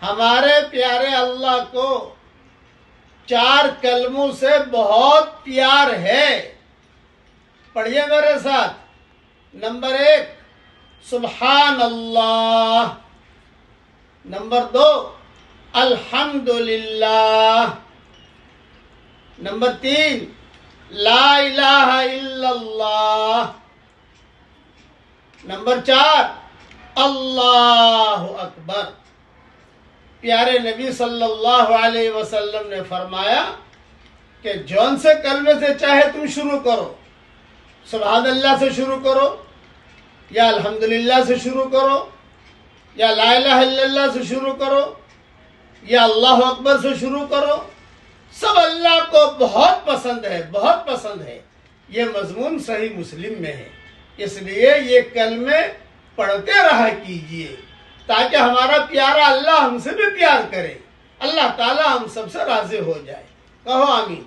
ہمارے پیارے اللہ کو 4 کلموں سے بہت پیار ہے. پڑھیے میرے ساتھ. نمبر 1 سبحان اللہ. نمبر 2 الحمدللہ. نمبر 3 لا الہ الا اللہ. نمبر 4 اللہ اکبر. پیارے نبی صلی اللہ علیہ وسلم نے فرمایا کہ جون سے کلمے سے چاہے تم شروع کرو. سبحان اللہ سے شروع کرو, یا الحمدللہ سے شروع کرو, یا لا الہ الا اللہ سے شروع کرو, یا اللہ اکبر سے شروع کرو. سب اللہ کو بہت پسند ہے, بہت پسند ہے. یہ مضمون صحیح مسلم میں ہے. اس لیے یہ کلمے پڑھتے رہا کیجئے تاکہ ہمارا پیارا اللہ ہم سے بھی پیار کرے. اللہ تعالی ہم سب سے راضی ہو جائے. کہو آمین.